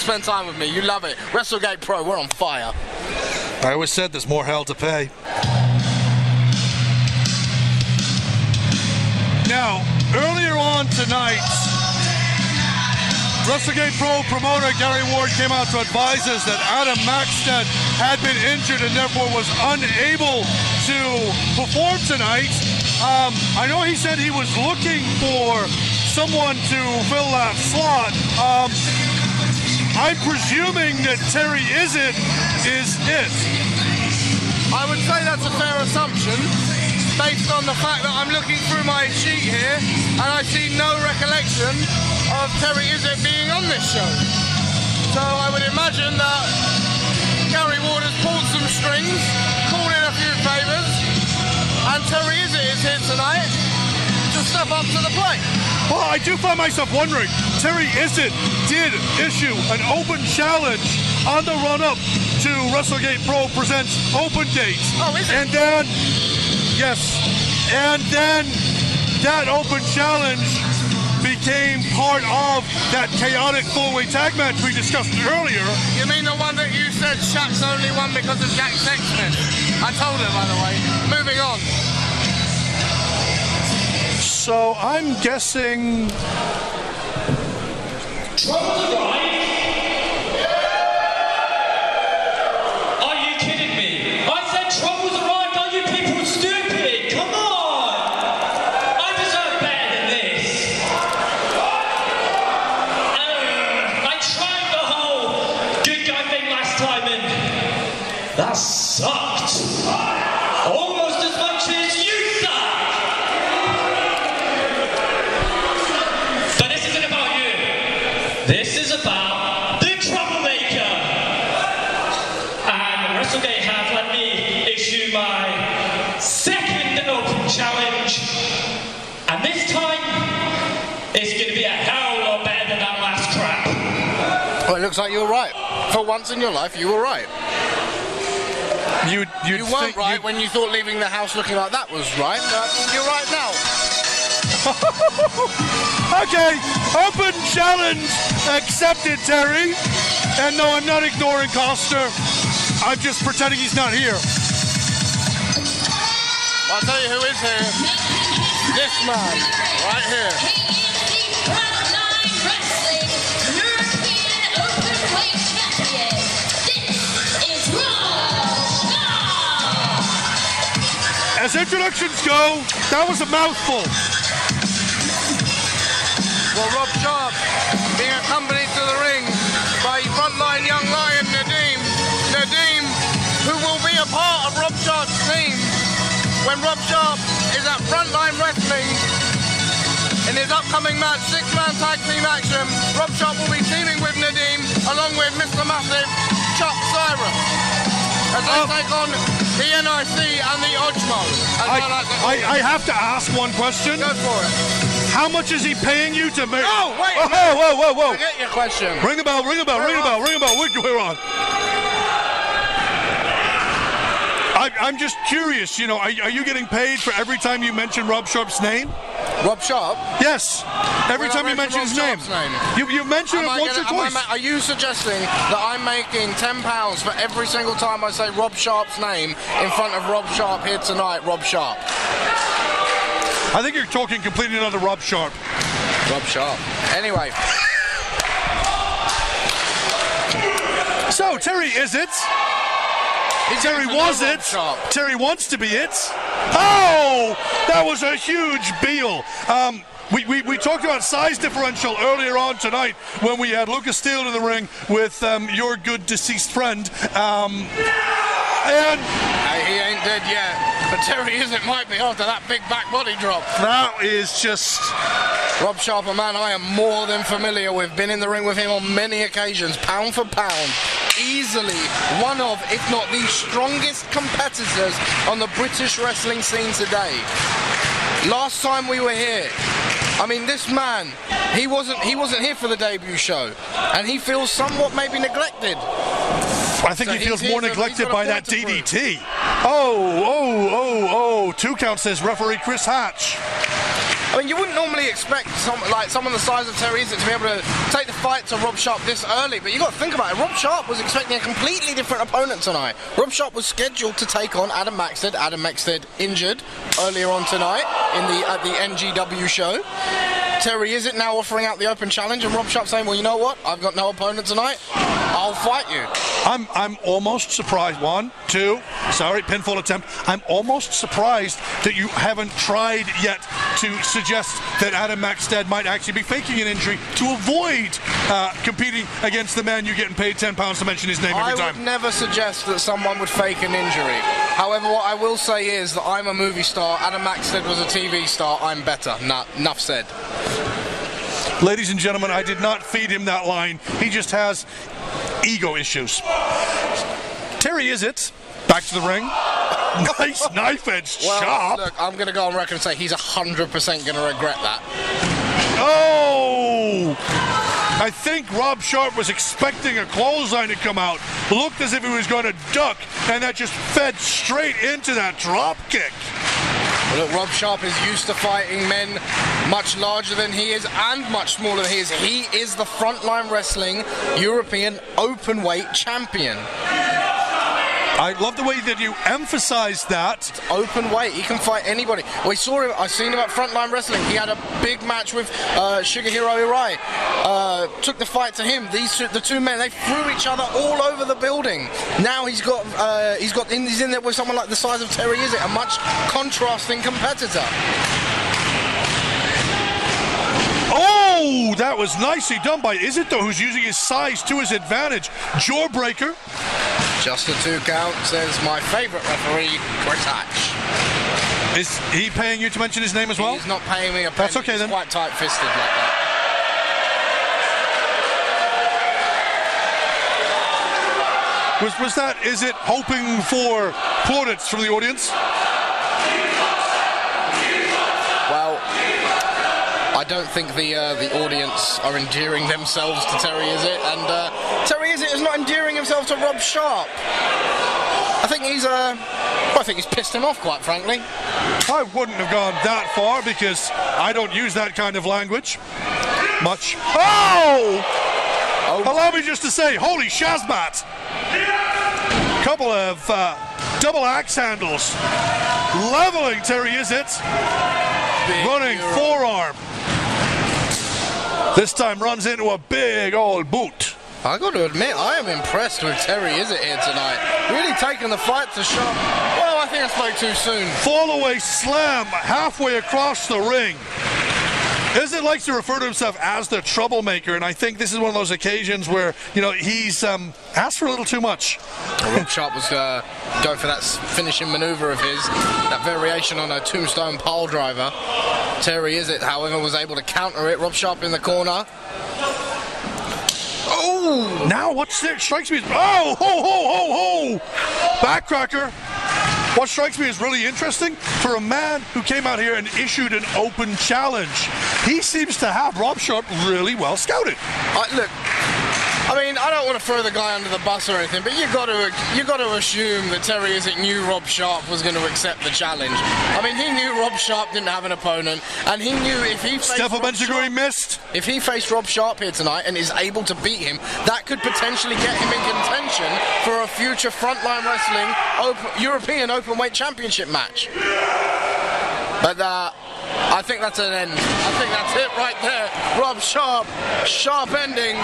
spend time with me. You love it. WrestleGate Pro, we're on fire. I always said there's more hell to pay. Now, earlier on tonight, WrestleGate Pro promoter Gary Ward came out to advise us that Adam Maxted had been injured and therefore was unable to perform tonight. I know he said he was looking for someone to fill that slot. I'm presuming that Terry Isit is it. I would say that's a fair assumption, based on the fact that I'm looking through my sheet here and I see no recollection of Terry Isit being on this show. So I would imagine that Gary Ward has pulled some strings, called in a few favours, and Terry Isit is here tonight to step up to the plate. Well, I do find myself wondering, Terry Isit did issue an open challenge on the run-up to WrestleGate Pro Presents Open Dates. Oh, is it? And then, yes, and then that open challenge became part of that chaotic four-way tag match we discussed earlier. You mean the one that you said Shaq's only won because of Jack Sexton? I told her, by the way. Moving on. So I'm guessing... Trouble's arrived? Are you kidding me? I said Trouble's arrived. Are you people stupid? Come on! I deserve better than this. I tried the whole good guy thing last time and that sucked. Almost as much as you suck. But this isn't about you. This is about the troublemaker. And WrestleGate have let me issue my second open challenge. And this time, it's going to be a hell of a lot better than that last crap. Well, it looks like you were right. For once in your life, you were right. You weren't right when you thought leaving the house looking like that was right, but you're right now. Okay, open challenge accepted, Terry. And no, I'm not ignoring Coster. I'm just pretending he's not here. I'll tell you who is here. This man, right here. As introductions go, that was a mouthful. Well, Rob Sharpe being accompanied to the ring by frontline young lion Nadeem. Nadeem, who will be a part of Rob Sharpe's team when Rob Sharpe is at Frontline Wrestling in his upcoming match, 6-man tag team action. Rob Sharpe will be teaming with Nadeem along with Mr. Massive, Chuck Cyrus, as they take on the NIC and the Ojmo. I have to ask one question. Go for it. How much is he paying you to make? Oh, wait. Whoa. Forget your question. Ring a bell. We're on. I'm just curious, you know, are you getting paid for every time you mention Rob Sharpe's name? Rob Sharpe? Yes. Every time you mention his name. You mention it once or twice. Are you suggesting that I'm making £10 for every single time I say Rob Sharpe's name in front of Rob Sharpe here tonight, Rob Sharpe? I think you're talking completely another Rob Sharpe. Rob Sharpe. Anyway. So, Terry Isit. Terry was it. Terry wants to be it. Oh, that was a huge deal. We talked about size differential earlier on tonight when we had Lucas Steele in the ring with your good deceased friend. And he ain't dead yet, but Terry Isit might be after that big back body drop. That is just... Rob Sharpe, a man I am more than familiar with. Been in the ring with him on many occasions, pound for pound. Easily one of, if not the strongest competitors on the British wrestling scene today. Last time we were here, I mean, this man, he wasn't here for the debut show, and he feels somewhat maybe neglected. I think he feels more neglected by that DDT. Oh, 2 count, says referee Chris Hatch. I mean, you wouldn't normally expect someone the size of Terry Isit to be able to take the fight to Rob Sharpe this early, but you got to think about it. Rob Sharpe was expecting a completely different opponent tonight. Rob Sharpe was scheduled to take on Adam Maxted. Adam Maxted injured earlier on tonight at the NGW show. Terry Isit now offering out the open challenge, and Rob Sharpe saying, well, you know what? I've got no opponent tonight. I'll fight you. I'm almost surprised. Pinfall attempt. I'm almost surprised that you haven't tried yet to suggest that Adam Maxted might actually be faking an injury to avoid competing against the man you're getting paid £10 to mention his name every time. I would never suggest that someone would fake an injury. However, what I will say is that I'm a movie star. Adam Maxted was a TV star. I'm better. Enough said. Ladies and gentlemen, I did not feed him that line. He just has ego issues. Terry Isit, back to the ring. Nice knife edge chop. Look, I'm going to go on record and say he's 100% going to regret that. Oh! I think Rob Sharpe was expecting a clothesline to come out. Looked as if he was going to duck, and that just fed straight into that drop kick. Well, look, Rob Sharpe is used to fighting men much larger than he is and much smaller than he is. He is the Frontline Wrestling European Openweight Champion. I love the way that you emphasize that. It's open weight. He can fight anybody. We saw him. I've seen him at Frontline Wrestling. He had a big match with Shigehiro Irai. Took the fight to him. The two men, they threw each other all over the building. Now he's in there with someone like the size of Terry Isit, a much contrasting competitor. Oh, that was nicely done by Isit, though, who's using his size to his advantage. Jawbreaker. Just a 2 count, says my favourite referee, Chris Hatch. Is he paying you to mention his name as well? He's not paying me a penny. That's okay then. He's quite tight-fisted like that. Was that Isit hoping for plaudits from the audience? Well, I don't think the audience are endearing themselves to Terry Isit, and Terry Isit is not endearing himself to Rob Sharpe. I think he's pissed him off, quite frankly. I wouldn't have gone that far because I don't use that kind of language much. Oh! Allow me just to say, holy Shazmat! Couple of double axe handles, leveling Terry Isit, running forearm. This time runs into a big old boot. I got to admit, I am impressed with Terry Isit here tonight. Really taking the fight to Sharpe. Well, I think I spoke too soon. Fall-away slam halfway across the ring. Isit likes to refer to himself as the troublemaker, and I think this is one of those occasions where, you know, he's asked for a little too much. Well, Rob Sharpe was going for that finishing maneuver of his, that variation on a tombstone pile driver. Terry Isit, however, was able to counter it. Rob Sharpe in the corner. Oh! Now what strikes me is... Oh! Ho, ho, ho, ho! Backcracker. What strikes me as really interesting, for a man who came out here and issued an open challenge, he seems to have Rob Sharpe really well scouted. Look, I mean, I don't want to throw the guy under the bus or anything, but you got to assume that Terry Isit knew Rob Sharpe was going to accept the challenge. I mean, he knew Rob Sharpe didn't have an opponent, and he knew if he faced Rob Sharpe here tonight and is able to beat him, that could potentially get him in contention for a future Frontline Wrestling European Openweight Championship match. But I think that's an end. I think that's it right there. Rob Sharpe, sharp ending.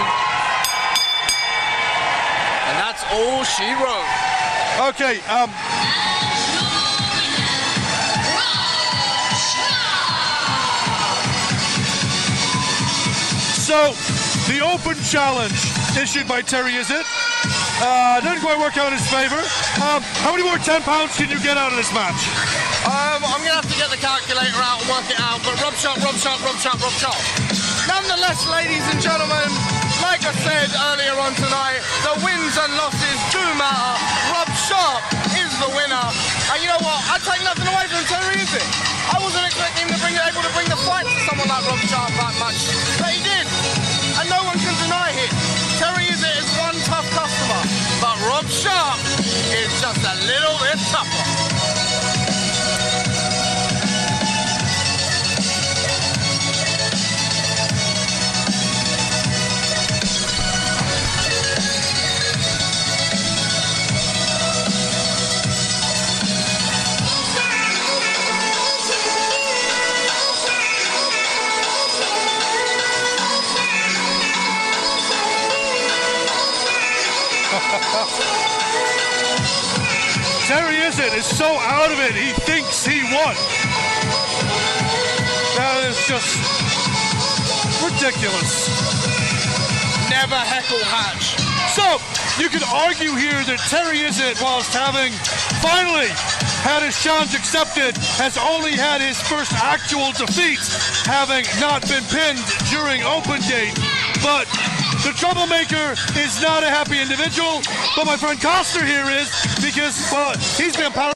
And that's all she wrote. Okay, so, the open challenge issued by Terry Isit didn't quite work out in his favor. How many more 10 pounds can you get out of this match? I'm going to have to get the calculator out and work it out, but Rob Sharpe. Nonetheless, ladies and gentlemen, like I said earlier on tonight, the wins and losses do matter. Rob Sharpe is the winner. And you know what? I take nothing away from Terry Isit. I wasn't expecting him to be able to bring the fight to someone like Rob Sharpe that much, but he did. And no one can deny it. Terry Isit is one tough customer, but Rob Sharpe is just a little bit tougher. Terry Isit is so out of it, he thinks he won. That is just ridiculous. Never heckle Hatch. So, you could argue here that Terry Isit, whilst having finally had his challenge accepted, has only had his first actual defeat, having not been pinned during open date. But the troublemaker is not a happy individual, but my friend Coster here is, because, well, he's been power.